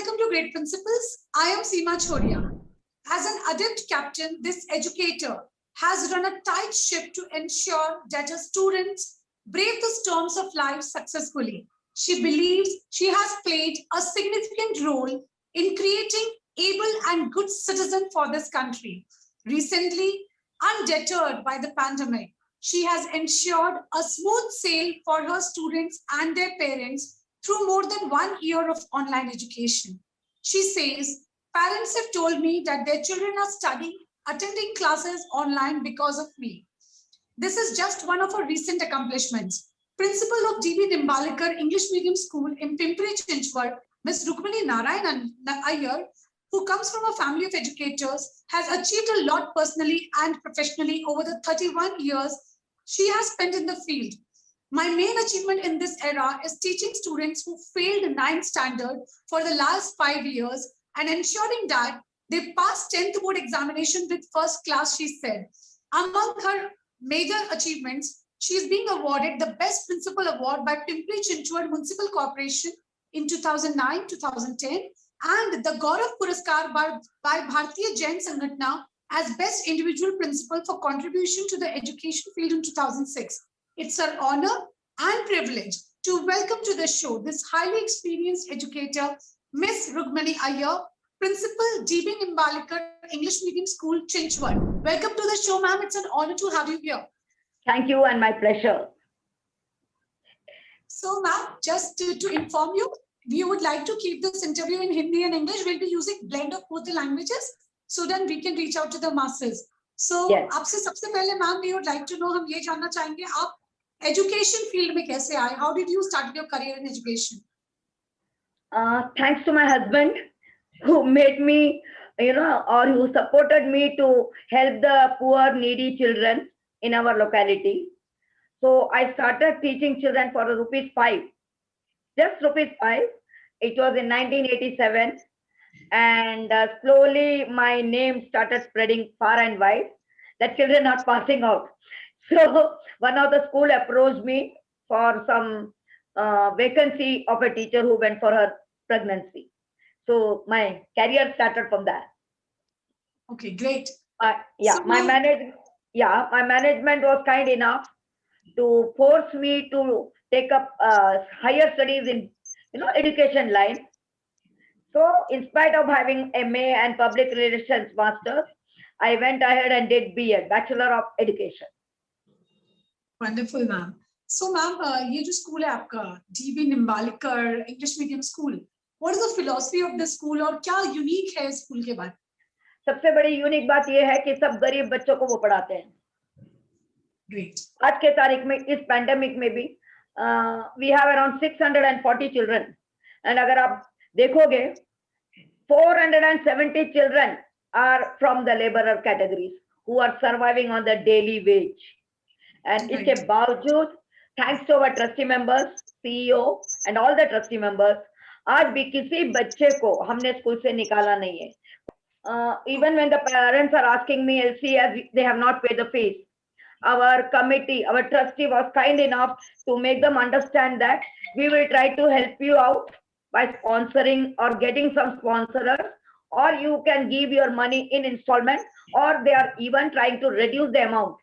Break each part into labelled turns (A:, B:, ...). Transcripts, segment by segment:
A: welcome to Great Principles. I am Seema Choria. As an adept captain, this educator has run a tight ship to ensure that her students brave the storms of life successfully. She believes she has played a significant role in creating able and good citizens for this country. Recently, undeterred by the pandemic, she has ensured a smooth sail for her students and their parents through more than 1 year of online education. She says, parents have told me that their children are studying, attending classes online because of me. This is just one of her recent accomplishments. Principal of DB Nimbalekar English Medium School in Pimpri Chinchwad, Ms. Rukmini Narayan Iyer, who comes from a family of educators, has achieved a lot personally and professionally over the 31 years she has spent in the field. My main achievement in this era is teaching students who failed 9th standard for the last 5 years and ensuring that they passed 10th board examination with first class, she said. Among her major achievements, she is being awarded the Best Principal Award by Pimpri Chinchwad Municipal Corporation in 2009-2010 and the Gaurav Puraskar by Bharatiya Jain Sangatna as Best Individual Principal for contribution to the education field in 2006. It's an honor and privilege to welcome to the show this highly experienced educator, Ms. Rukmini Iyer, Principal DB Nimbalekar English Medium School, Chinchwad. Welcome to the show, ma'am. It's an honor to have you here.
B: Thank you, and my pleasure.
A: So, ma'am, just to inform you, we would like to keep this interview in Hindi and English. We'll be using blend of both the languages so that we can reach out to the masses. So,
B: Yes.
A: आपसे सबसे पहले ma'am, we would like to know, हम ये जानना चाहेंगे आप education field में कैसे आए? How did you start your career in education?
B: Thanks to my husband who made me, or who supported me to help the poor, needy children in our locality. So I started teaching children for ₹5, just ₹5. It was in 1987. And slowly my name started spreading far and wide. The children are passing out. So one of the school approached me for some vacancy of a teacher who went for her pregnancy. So my career started from that.
A: Okay, great.
B: So my management was kind enough to force me to take up higher studies in education line. So in spite of having MA and public relations masters, I went ahead and did BEd, Bachelor of Education.
A: Wonderful, ma'am. So, ma'am, ये जो school है आपका DB Nimbalekar English Medium School, what is the philosophy of the school और क्या unique है इस school के बाद?
B: सबसे बड़ी यूनिक बात ये है कि सब गरीब बच्चों को वो पढ़ाते हैं.
A: Great.
B: आज के तारीख में इस पैंडेमिक में भी we have around 640 children, and अगर आप देखोगे 470 children are from the laborer categories who are surviving on the daily wage. And
A: Right.
B: इसके बावजूद, thanks to our trustee members, CEO and all the trustee members, आज भी किसी बच्चे को हमने स्कूल से निकाला नहीं है. Even when the parents are asking me LC as they have not paid the fees, our committee, our trustee was kind enough to make them understand that we will try to help you out by sponsoring or getting some sponsors, or you can give your money in installment, or they are even trying to reduce the amount,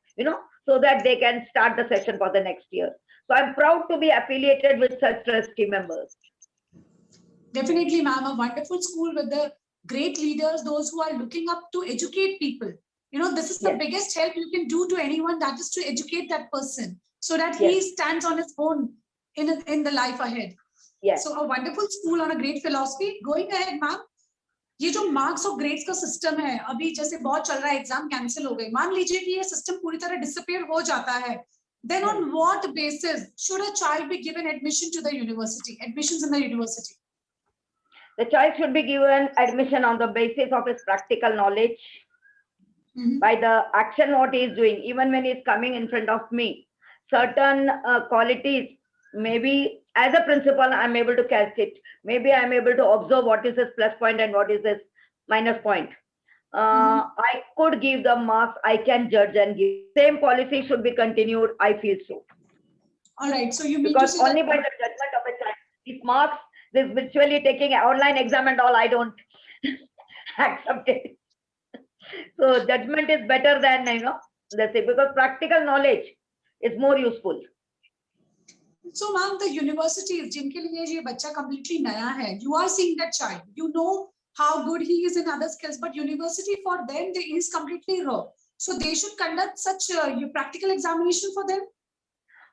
B: so that they can start the session for the next year. So I'm proud to be affiliated with such trustee members.
A: Definitely, ma'am, a wonderful school with the great leaders, those who are looking up to educate people. This is the
B: Yes.
A: biggest help you can do to anyone, that is to educate that person so that
B: Yes.
A: he stands on his own in the life ahead.
B: Yes.
A: So a wonderful school on a great philosophy. Going ahead, ma'am, ये जो marks और grades का system है, अभी जैसे बहुत चल रहा है, एग्जाम कैंसिल हो गए, मान लीजिए कि ये सिस्टम पूरी तरह डिसअपीयर हो जाता है, then on what basis should a child be given admission to the university, admissions in the university?
B: The child should be given admission on the basis of his practical knowledge, by the action what he is doing. Even when he is coming in front of me, certain qualities, maybe as a principal, I'm able to catch it. Maybe I'm able to observe what is his plus point and what is his minus point. I could give the marks, I can judge and give. Same policy should be continued, I feel so.
A: All right, so you mean
B: because
A: to say
B: only
A: that
B: by the judgment of a child, his marks This virtually taking online exam and all, I don't accept it. So judgment is better than, let's say, because practical knowledge is more useful.
A: So, ma'am, the universities, जिनके लिए ये बच्चा completely नया है, you are seeing that child, you know how good he is in other skills, but university for them, they is completely raw. So they should conduct such practical examination for them.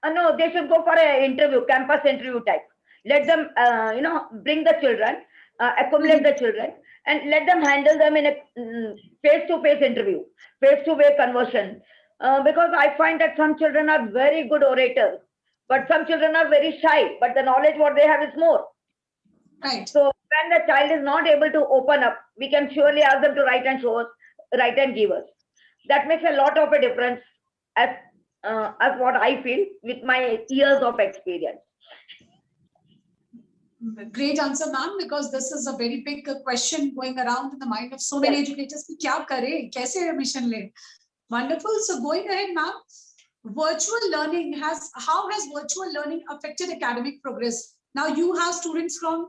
B: No, they should go for an interview, campus interview type. Let them, bring the children, accumulate the children, and let them handle them in a face-to-face interview, face-to-face conversion. Because I find that some children are very good orators, but some children are very shy, but the knowledge what they have is more.
A: Right.
B: So when the child is not able to open up, we can surely ask them to write and show us, write and give us. That makes a lot of a difference as what I feel with my years of experience.
A: Great answer, ma'am, because this is a very big question going around in the mind of so many educators. कि क्या करें, कैसे admission ले? Wonderful. So going ahead, ma'am, virtual learning how has virtual learning affected academic progress? Now you have students from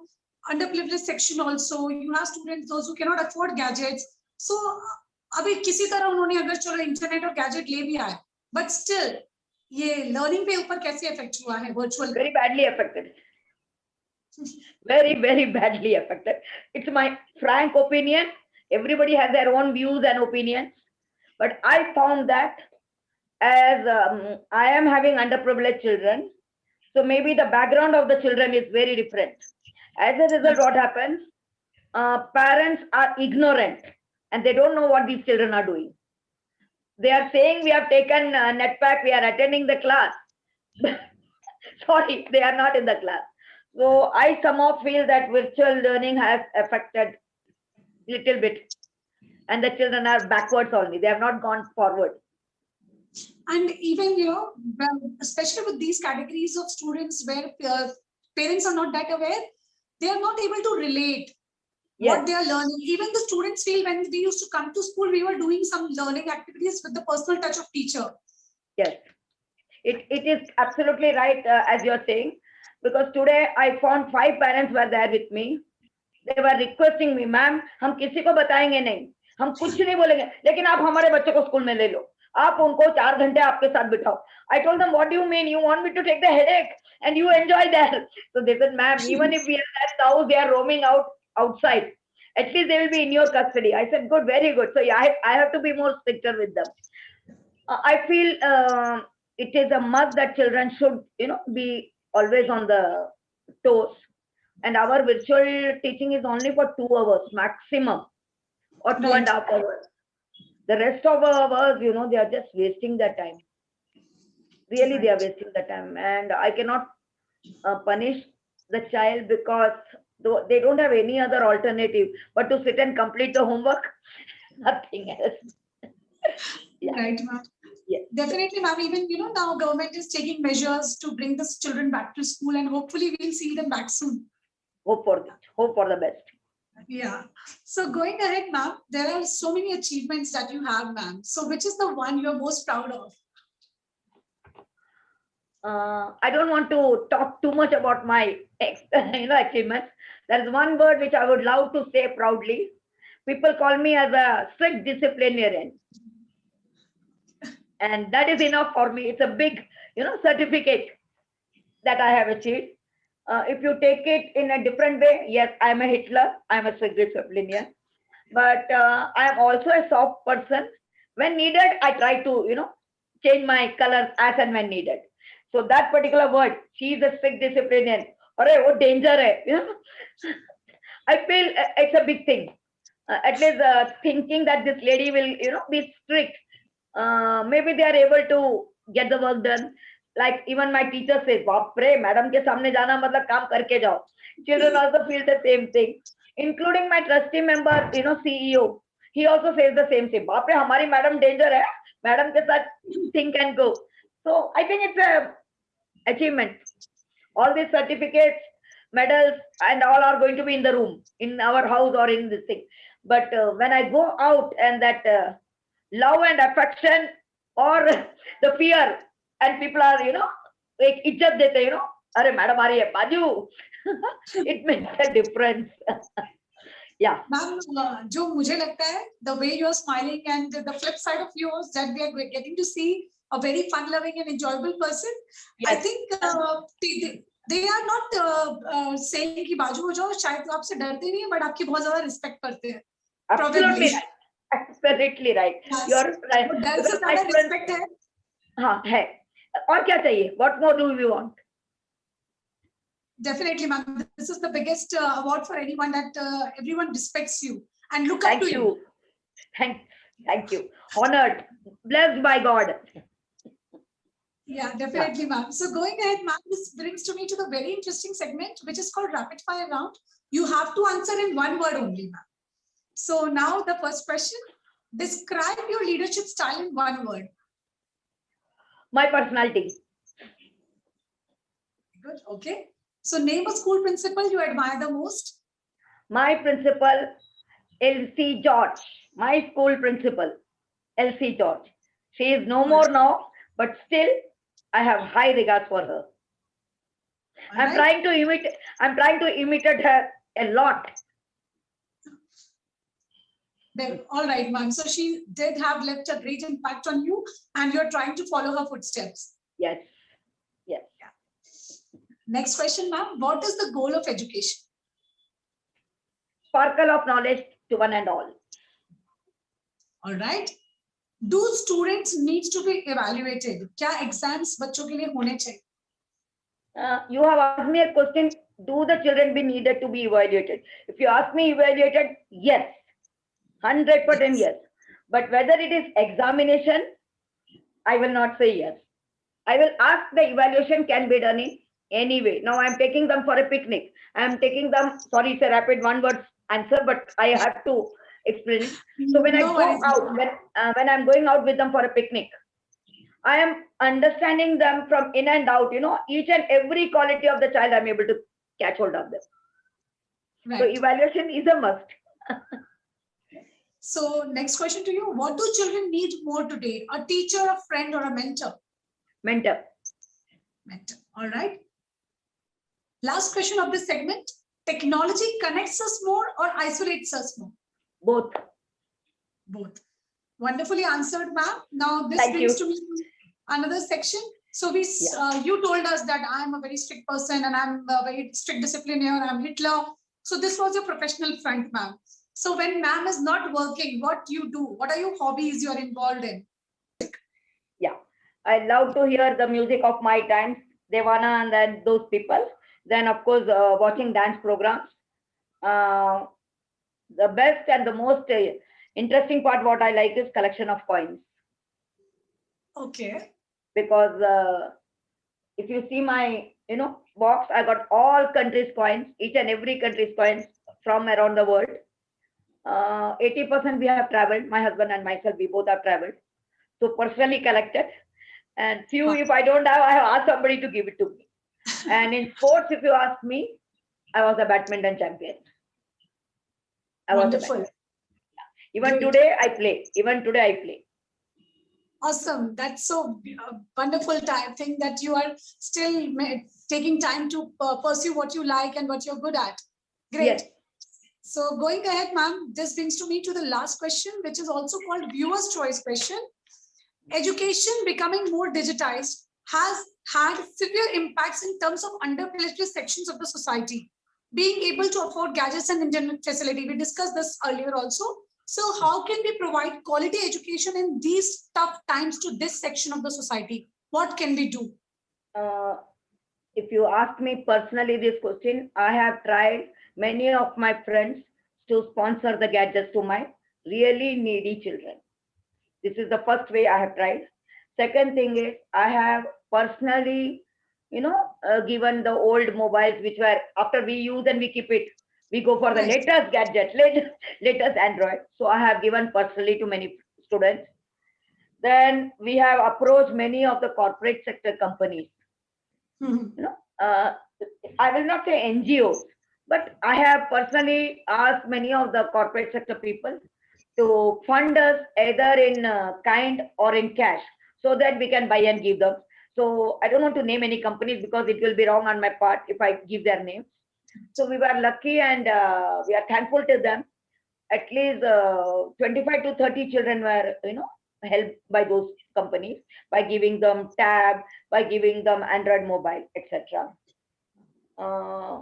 A: underprivileged section also. You have students those who cannot afford gadgets. So अभी किसी तरह उन्होंने अगर चलो internet और gadget ले भी आए, but still ये लर्निंग पे ऊपर कैसे इफेक्ट हुआ है virtual?
B: Very badly affected. Very, very badly affected. It's my frank opinion. Everybody has their own views and opinions. But I found that as I am having underprivileged children, so maybe the background of the children is very different. As a result, what happens? Parents are ignorant and they don't know what these children are doing. They are saying we have taken NETPAC, we are attending the class. Sorry, they are not in the class. So I somehow feel that virtual learning has affected little bit, and the children are backwards only. They have not gone forward.
A: And even especially with these categories of students where parents are not that aware, they are not able to relate what they are learning. Even the students feel when we used to come to school, we were doing some learning activities with the personal touch of teacher.
B: Yes, it is absolutely right as you're saying. Because today I found 5 parents were there with me. They were requesting me, ma'am, हम किसी को बताएंगे नहीं, हम कुछ नहीं बोलेंगे, लेकिन आप हमारे बच्चे को स्कूल में ले लो, आप उनको 4 घंटे आपके साथ बिठाओ. I told them, what do you mean? You want me to take the headache and you enjoy that? So they said, ma'am, even if we are at the house, they are roaming outside. At least they will be in your custody. I said, good, very good. So yeah, I have to be more stricter with them. I feel it is a must that children should, be always on the toes. And our virtual teaching is only for 2 hours maximum, or 2.5 hours. The rest of hours, they are just wasting their time. Really, they are wasting the time. And I cannot punish the child because they don't have any other alternative but to sit and complete the homework, nothing else.
A: Right, ma'am. Yeah. Definitely, ma'am. Even now government is taking measures to bring the children back to school, and hopefully we'll see them back soon.
B: Hope for the best.
A: Yeah. So going ahead, ma'am, there are so many achievements that you have, ma'am. So which is the one you're most proud of?
B: I don't want to talk too much about my achievements. There's one word which I would love to say proudly. People call me as a strict disciplinarian. And that is enough for me. It's a big, certificate that I have achieved. If you take it in a different way, yes, I'm a Hitler. I'm a strict disciplinarian. But I am also a soft person. When needed, I try to, change my colors as and when needed. So that particular word, she is a strict disciplinarian. What danger hai? I feel it's a big thing. At least thinking that this lady will, be strict. Maybe they are able to get the work done. Like even my teacher says, "Bapre, madam ke samne jana matlab kaam karke jao." Children also feel the same thing, including my trustee member, CEO. He also says the same thing. "Bapre, hamari madam danger hai. Madam ke sath think and go." So I think it's a achievement. All these certificates, medals, and all are going to be in the room, in our house or in this thing. But when I go out and that love and affection or the fear, and people are, like ijjat dete, अरे madam आ रही है बाजू. It makes a difference. Yeah.
A: Ma'am, जो मुझे लगता है, the way you are smiling and the flip side of yours that we are getting to see a very fun-loving and enjoyable person. I
B: Yes.
A: think they are not saying कि बाजू हो जाओ, शायद वो आपसे डरते नहीं है, but आपकी बहुत ज्यादा respect करते हैं.
B: Absolutely
A: Probably.
B: right. Absolutely right.
A: Yes.
B: You're right.
A: वो डर से
B: Because my
A: ज्यादा
B: friend,
A: respect है.
B: हाँ है. और क्या चाहिए? What more do we want?
A: Definitely, ma'am. This is the biggest award for anyone that everyone respects you and look up
B: Thank
A: to you.
B: you. Thank you. Honored, blessed by God.
A: Yeah, definitely, ma'am. So going ahead, ma'am, this brings to me to the very interesting segment, which is called rapid fire round. You have to answer in one word only, ma'am. So now the first question, describe your leadership style in one word.
B: My personality.
A: Good, okay. So name a school principal you admire the most.
B: My principal, Elsie George. My school principal, Elsie George. She is no more now, but still I have high regards for her.
A: All
B: I'm
A: right.
B: trying to imitate her a lot.
A: All right, ma'am. So she did have left a great impact on you, and you're trying to follow her footsteps.
B: Yes. Yes.
A: Next question, ma'am. What is the goal of education?
B: Sparkle of knowledge to one and all.
A: All right. Do students needs to be evaluated? क्या exams बच्चों के लिए होने चाहिए?
B: You have asked me a question. Do the children be needed to be evaluated? If you ask me evaluated, yes, 100% yes. But whether it is examination, I will not say yes. I will ask the evaluation can be done in any way. Now I'm taking them for a picnic. I'm taking them. Sorry, it's a rapid one word answer, but I have to explain it. So when I
A: No
B: go
A: worries.
B: out, when I'm going out with them for a picnic, I am understanding them from in and out. Each and every quality of the child, I'm able to catch hold of them.
A: Right.
B: So evaluation is a must.
A: So next question to you. What do children need more today? A teacher, a friend, or a mentor?
B: Mentor.
A: Mentor. All right. Last question of this segment. Technology connects us more or isolates us more?
B: Both.
A: Both. Wonderfully answered, ma'am. Now this
B: Thank
A: brings
B: you.
A: to me another section. So you told us that I'm a very strict person and I'm a very strict disciplinarian. I'm Hitler. So this was your professional front, ma'am. So when ma'am is not working, what do you do? What are your hobbies you're involved in?
B: Yeah, I love to hear the music of my times, Devana and then those people. Then of course watching dance programs. The best and the most interesting part what I like is collection of coins.
A: Okay.
B: Because if you see my box, I got all countries coins, each and every country's coins from around the world. 80% we have traveled, my husband and myself, we both have traveled. So personally collected. And few, if I don't have, I have asked somebody to give it to me. And in sports, if you ask me, I was a badminton champion.
A: Wonderful.
B: Even
A: Great.
B: today I play. Even today I play.
A: Awesome. That's so wonderful thing that you are still taking time to pursue what you like and what you're good at. Great.
B: Yes.
A: So going ahead, ma'am, this brings to me to the last question, which is also called viewer's choice question. Education becoming more digitized has had severe impacts in terms of underprivileged sections of the society being able to afford gadgets and internet facility. We discussed this earlier also. So how can we provide quality education in these tough times to this section of the society? What can we do?
B: If you ask me personally this question, I have tried many of my friends to sponsor the gadgets to my really needy children. This is the first way I have tried. Second thing is I have personally, given the old mobiles which were after we use and we keep it. We go for the latest gadget, latest Android. So I have given personally to many students. Then we have approached many of the corporate sector companies. I will not say NGOs, but I have personally asked many of the corporate sector people to fund us either in kind or in cash so that we can buy and give them. So I don't want to name any companies because it will be wrong on my part if I give their names. So we were lucky and we are thankful to them. At least 25 to 30 children were, helped by those companies by giving them tab, by giving them Android mobile, etc. Uh,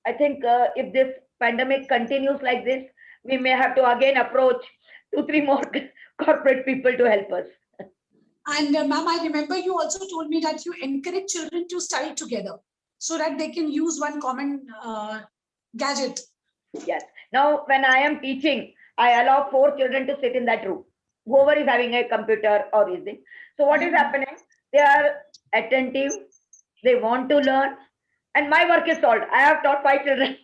B: I think if this pandemic continues like this, we may have to again approach two, three more corporate people to help us.
A: And ma'am, I remember you also told me that you encourage children to study together so that they can use one common gadget.
B: Yes. Now, when I am teaching, I allow 4 children to sit in that room. Whoever is having a computer or using. So what is happening? They are attentive. They want to learn, and my work is solved. I have taught 5 children.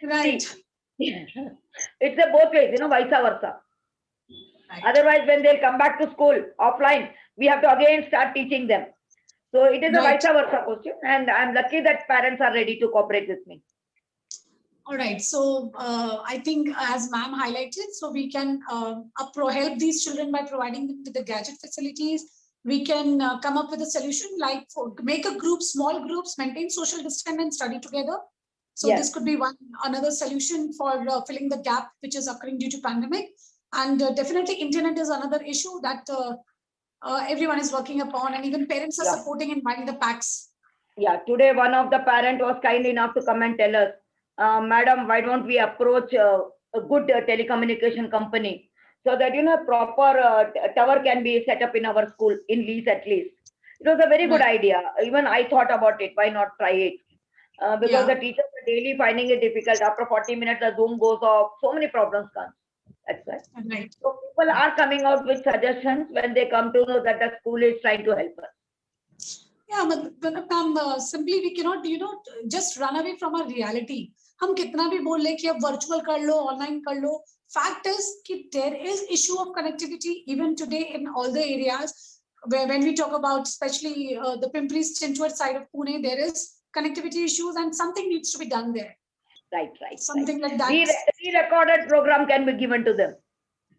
A: Right.
B: It's a both ways, vice versa.
A: Right.
B: Otherwise, when they'll come back to school offline, we have to again start teaching them. So it is a
A: Right.
B: vice versa question, and I'm lucky that parents are ready to cooperate with me.
A: All right. So I think as ma'am highlighted, so we can help these children by providing them with the gadget facilities. We can come up with a solution like make a group, small groups, maintain social distance and study together. So
B: Yes.
A: this could be another solution for filling the gap which is occurring due to pandemic. And definitely internet is another issue that everyone is working upon, and even parents are
B: Yeah.
A: supporting in buying the packs.
B: Yeah, today one of the parent was kind enough to come and tell us, Madam, why don't we approach a good telecommunication company so that proper tower can be set up in our school in lease at least. It was a very good idea. Even I thought about it. Why not try it? Because
A: Yeah.
B: the teachers are daily finding it difficult. After 40 minutes, the Zoom goes off. So many problems come. That's why.
A: Right.
B: So people are coming out with suggestions when they come to know that the school is trying to help us.
A: Yeah, but ma'am, simply we cannot, just run away from our reality. हम कितना भी बोल ले कि अब virtual कर लो, online कर लो. Fact is कि there is issue of connectivity even today in all the areas. Where when we talk about especially the Pimpri-Chinchwad side of Pune, there is connectivity issues and something needs to be done there.
B: Right.
A: Something like that.
B: Re-recorded program can be given to them.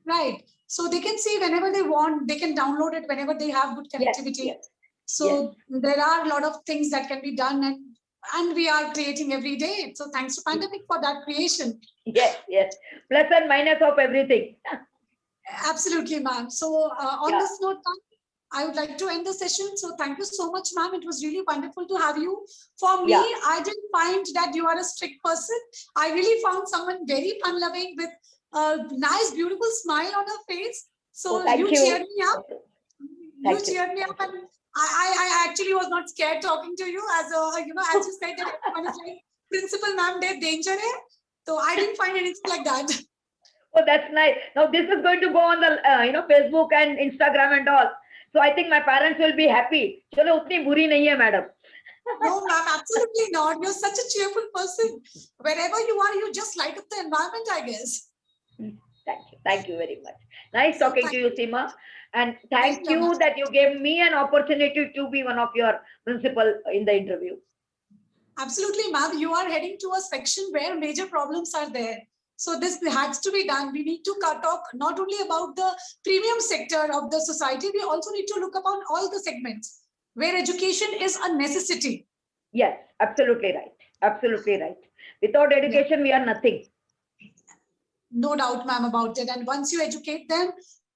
A: Right. So they can see whenever they want, they can download it whenever they have good connectivity.
B: Yes.
A: So there are a lot of things that can be done, and we are creating every day. So thanks to pandemic for that creation.
B: Yes. Plus and minus of everything.
A: Absolutely, ma'am. So on
B: Yeah.
A: this note, ma'am, I would like to end the session. So thank you so much, ma'am. It was really wonderful to have you. For me,
B: Yeah.
A: I didn't find that you are a strict person. I really found someone very fun-loving with a nice, beautiful smile on her face. So
B: Thank you.
A: cheered me up.
B: Thank you.
A: Cheered me up, and I actually was not scared talking to you, as as you said that everyone is like, principal ma'am, there's danger hai. So I didn't find anything like that.
B: Oh, that's nice. Now this is going to go on the Facebook and Instagram and all. So I think my parents will be happy. Chalo, utni buri nahi hai, madam.
A: No, ma'am, absolutely not. You're such a cheerful person. Wherever you are, you just light up the environment, I guess.
B: Thank you very much. Nice talking to you, Seema. And thank
A: you,
B: you
A: ma'am.
B: that you gave me an opportunity to be one of your principal in the interview.
A: Absolutely, ma'am. You are heading to a section where major problems are there. So this has to be done. We need to talk not only about the premium sector of the society, we also need to look upon all the segments where education is a necessity.
B: Yes, absolutely right. Absolutely right. Without education, we are nothing.
A: No doubt, ma'am, about it. And once you educate them,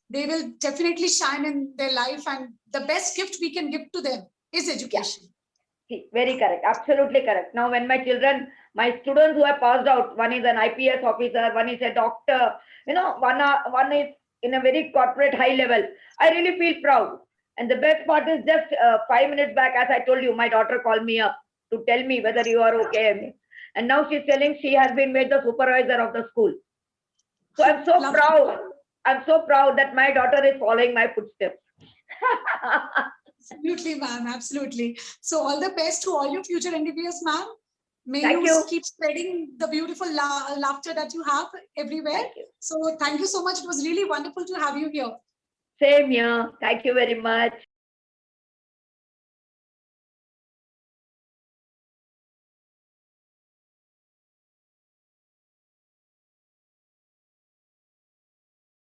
A: they will definitely shine in their life. And the best gift we can give to them is education.
B: See, very correct. Absolutely correct. Now, when my students who have passed out, one is an IPS officer, one is a doctor, one is in a very corporate high level. I really feel proud. And the best part is just 5 minutes back, as I told you, my daughter called me up to tell me whether you are okay. And now she's telling she has been made the supervisor of the school. So I'm so proud. I'm so proud that my daughter is following my footsteps.
A: Absolutely, ma'am. Absolutely. So all the best to all your future endeavors, ma'am. May
B: Thank you.
A: keep spreading the beautiful laughter that you have everywhere.
B: Thank you.
A: So thank you so much. It was really wonderful to have you here.
B: Same here. Thank you very much.